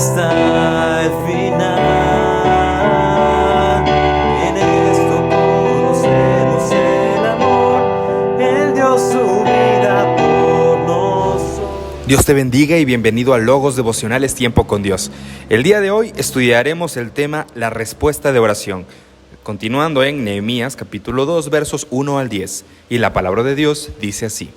hasta el final. En esto conocemos el amor, Él dio su vida por nosotros. Dios te bendiga y bienvenido a Logos Devocionales Tiempo con Dios. El día de hoy estudiaremos el tema La respuesta de oración, continuando en Nehemías capítulo 2 versos 1 al 10. Y la palabra de Dios dice así: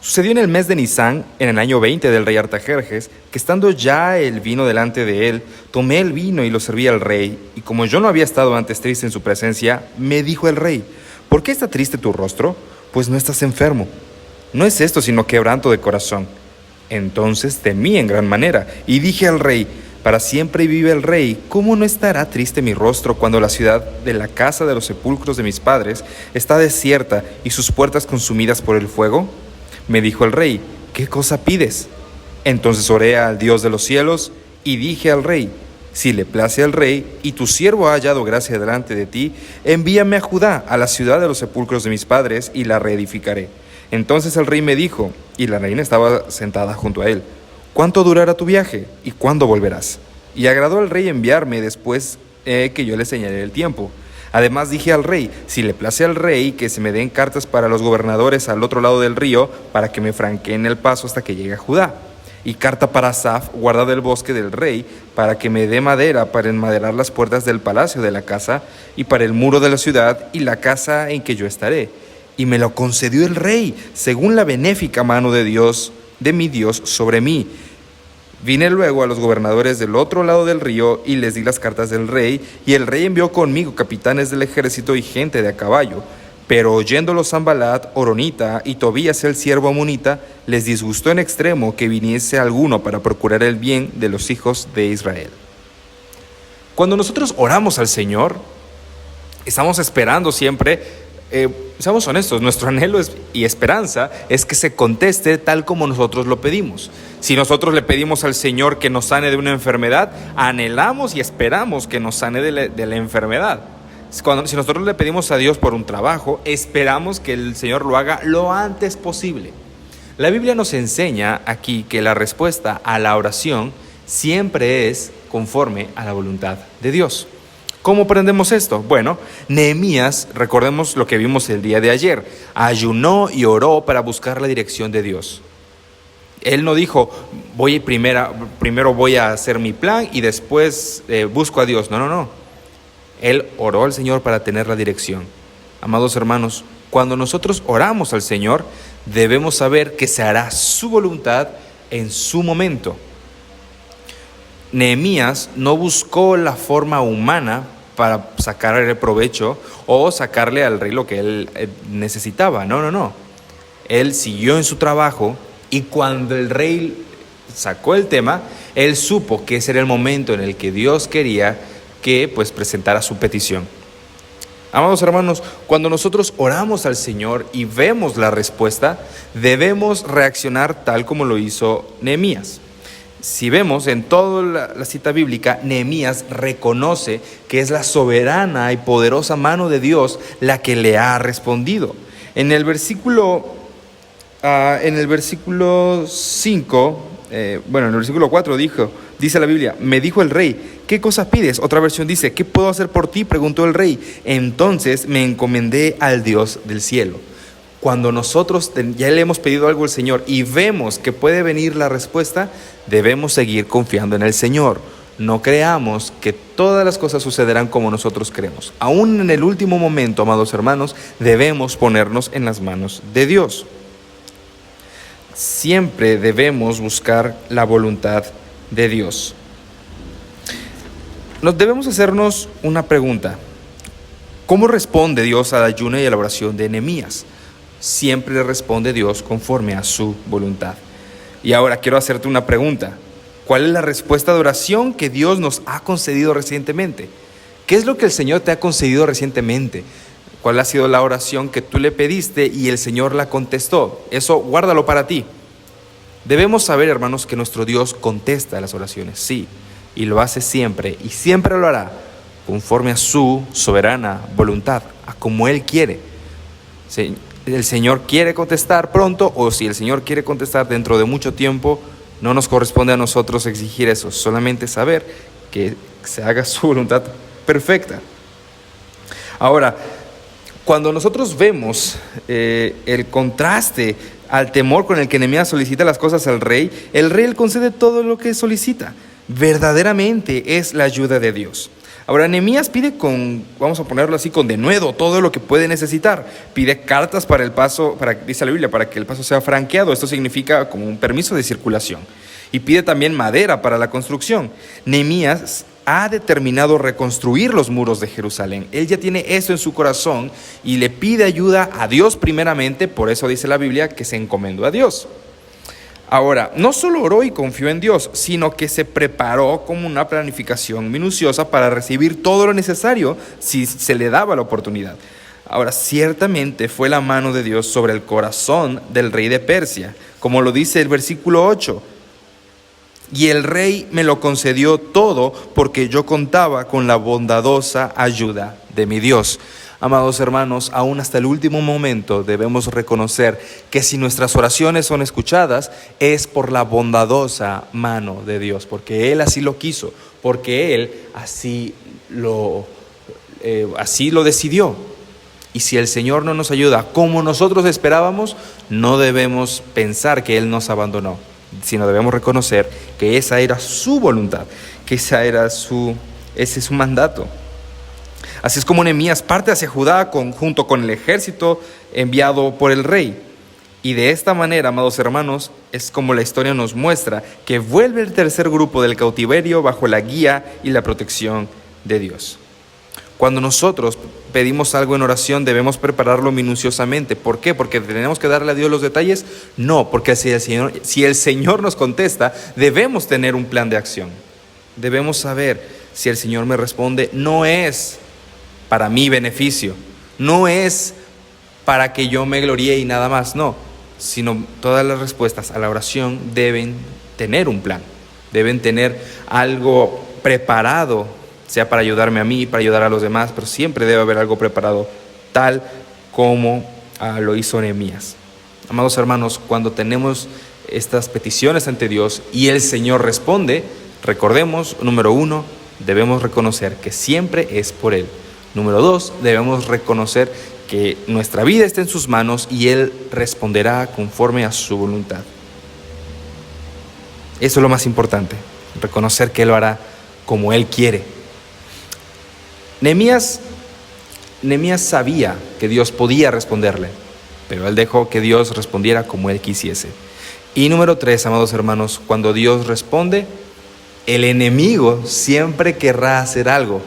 Sucedió en el mes de Nisán, en el año 20 del rey Artajerjes, que estando ya el vino delante de él, tomé el vino y lo serví al rey, y como yo no había estado antes triste en su presencia, me dijo el rey: ¿Por qué está triste tu rostro? Pues no estás enfermo. No es esto sino quebranto de corazón. Entonces temí en gran manera, y dije al rey: Para siempre vive el rey, ¿cómo no estará triste mi rostro cuando la ciudad de la casa de los sepulcros de mis padres está desierta y sus puertas consumidas por el fuego? Me dijo el rey: ¿Qué cosa pides? Entonces oré al Dios de los cielos y dije al rey: Si le place al rey y tu siervo ha hallado gracia delante de ti, envíame a Judá, a la ciudad de los sepulcros de mis padres, y la reedificaré. Entonces el rey me dijo, y la reina estaba sentada junto a él: ¿Cuánto durará tu viaje y cuándo volverás? Y agradó al rey enviarme después que yo le señalé el tiempo. Además dije al rey: si le place al rey, que se me den cartas para los gobernadores al otro lado del río, para que me franqueen el paso hasta que llegue a Judá. Y carta para Asaf, guarda del bosque del rey, para que me dé madera para enmaderar las puertas del palacio de la casa, y para el muro de la ciudad y la casa en que yo estaré. Y me lo concedió el rey, según la benéfica mano de Dios, de mi Dios, sobre mí. Vine luego a los gobernadores del otro lado del río y les di las cartas del rey, y el rey envió conmigo capitanes del ejército y gente de a caballo. Pero oyéndolo Sanballat, Horonita, y Tobías el siervo amonita, les disgustó en extremo que viniese alguno para procurar el bien de los hijos de Israel. Cuando nosotros oramos al Señor, estamos esperando siempre, seamos honestos, nuestro anhelo y esperanza es que se conteste tal como nosotros lo pedimos. Si nosotros le pedimos al Señor que nos sane de una enfermedad, anhelamos y esperamos que nos sane de la enfermedad. Si nosotros le pedimos a Dios por un trabajo, esperamos que el Señor lo haga lo antes posible. La Biblia nos enseña aquí que la respuesta a la oración siempre es conforme a la voluntad de Dios. ¿Cómo aprendemos esto? Bueno, Nehemías, recordemos lo que vimos el día de ayer, ayunó y oró para buscar la dirección de Dios. Él no dijo, primero voy a hacer mi plan y después busco a Dios. No. Él oró al Señor para tener la dirección. Amados hermanos, cuando nosotros oramos al Señor, debemos saber que se hará su voluntad en su momento. Nehemías no buscó la forma humana para sacarle provecho o sacarle al rey lo que él necesitaba. No. Él siguió en su trabajo, y cuando el rey sacó el tema, él supo que ese era el momento en el que Dios quería que presentara su petición. Amados hermanos, cuando nosotros oramos al Señor y vemos la respuesta, debemos reaccionar tal como lo hizo Nehemías. Si vemos en toda la cita bíblica, Nehemías reconoce que es la soberana y poderosa mano de Dios la que le ha respondido. En el versículo 5, en el versículo 4 dice la Biblia: me dijo el rey: ¿qué cosa pides? Otra versión dice: ¿qué puedo hacer por ti?, preguntó el rey. Entonces me encomendé al Dios del cielo. Cuando nosotros ya le hemos pedido algo al Señor y vemos que puede venir la respuesta, debemos seguir confiando en el Señor. No creamos que todas las cosas sucederán como nosotros creemos. Aún en el último momento, amados hermanos, debemos ponernos en las manos de Dios. Siempre debemos buscar la voluntad de Dios. Nos debemos hacernos una pregunta: ¿cómo responde Dios al ayuno y a la oración de Nehemías? Siempre responde Dios conforme a su voluntad. Y ahora quiero hacerte una pregunta: ¿cuál es la respuesta de oración que Dios nos ha concedido recientemente? ¿Qué es lo que el Señor te ha concedido recientemente? ¿Cuál ha sido la oración que tú le pediste y el Señor la contestó? Eso guárdalo para ti. Debemos saber, hermanos, que nuestro Dios contesta las oraciones, sí, y lo hace siempre, y siempre lo hará conforme a su soberana voluntad, a como Él quiere. Si el Señor quiere contestar pronto, o si el Señor quiere contestar dentro de mucho tiempo, No nos corresponde a nosotros exigir eso, solamente saber que se haga su voluntad perfecta. Ahora, cuando nosotros vemos el contraste al temor con el que Nehemías solicita las cosas al rey, el rey le concede todo lo que solicita. Verdaderamente es la ayuda de Dios. Ahora, Nehemías pide vamos a ponerlo así, con denuedo, todo lo que puede necesitar. Pide cartas para el paso, dice la Biblia, para que el paso sea franqueado. Esto significa como un permiso de circulación. Y pide también madera para la construcción. Nehemías ha determinado reconstruir los muros de Jerusalén. Él ya tiene eso en su corazón y le pide ayuda a Dios primeramente. Por eso dice la Biblia que se encomendó a Dios. Ahora, no solo oró y confió en Dios, sino que se preparó como una planificación minuciosa para recibir todo lo necesario si se le daba la oportunidad. Ahora, ciertamente fue la mano de Dios sobre el corazón del rey de Persia, como lo dice el versículo 8. Y el rey me lo concedió todo porque yo contaba con la bondadosa ayuda de mi Dios. Amados hermanos, aún hasta el último momento debemos reconocer que si nuestras oraciones son escuchadas es por la bondadosa mano de Dios, porque Él así lo quiso, porque Él así lo decidió. Y si el Señor no nos ayuda como nosotros esperábamos, no debemos pensar que Él nos abandonó, sino debemos reconocer que esa era su voluntad, que ese es su mandato. Así es como Nehemías parte hacia Judá junto con el ejército enviado por el rey. Y de esta manera, amados hermanos, es como la historia nos muestra que vuelve el tercer grupo del cautiverio bajo la guía y la protección de Dios. Cuando nosotros pedimos algo en oración, debemos prepararlo minuciosamente. ¿Por qué? ¿Porque tenemos que darle a Dios los detalles? No, porque si el Señor nos contesta, debemos tener un plan de acción. Debemos saber, si el Señor me responde, no es para mi beneficio, no es para que yo me gloríe y nada más, no, sino todas las respuestas a la oración deben tener un plan, deben tener algo preparado, sea para ayudarme a mí, para ayudar a los demás, pero siempre debe haber algo preparado, tal como lo hizo Nehemías. Amados hermanos, cuando tenemos estas peticiones ante Dios y el Señor responde, recordemos, número 1, debemos reconocer que siempre es por Él. Número 2, debemos reconocer que nuestra vida está en sus manos y Él responderá conforme a su voluntad. Eso es lo más importante, reconocer que Él lo hará como Él quiere. Nehemías sabía que Dios podía responderle, pero él dejó que Dios respondiera como él quisiese. Y número 3, amados hermanos, cuando Dios responde, el enemigo siempre querrá hacer algo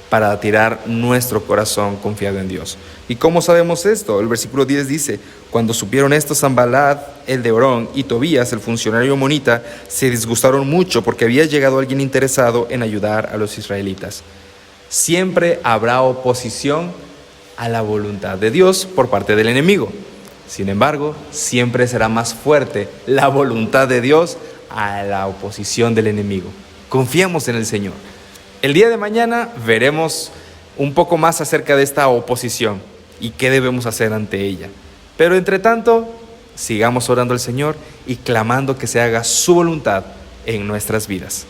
para tirar nuestro corazón confiado en Dios. ¿Y cómo sabemos esto? El versículo 10 dice: cuando supieron esto, Sanballat, el de Orón, y Tobías, el funcionario amonita, se disgustaron mucho porque había llegado alguien interesado en ayudar a los israelitas. Siempre habrá oposición a la voluntad de Dios por parte del enemigo. Sin embargo, siempre será más fuerte la voluntad de Dios a la oposición del enemigo. Confiamos en el Señor. El día de mañana veremos un poco más acerca de esta oposición y qué debemos hacer ante ella. Pero entre tanto, sigamos orando al Señor y clamando que se haga su voluntad en nuestras vidas.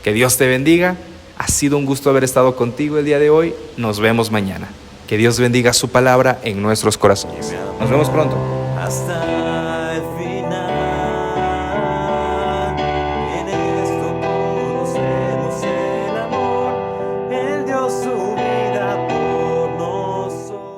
Que Dios te bendiga. Ha sido un gusto haber estado contigo el día de hoy. Nos vemos mañana. Que Dios bendiga su palabra en nuestros corazones. Nos vemos pronto. Hasta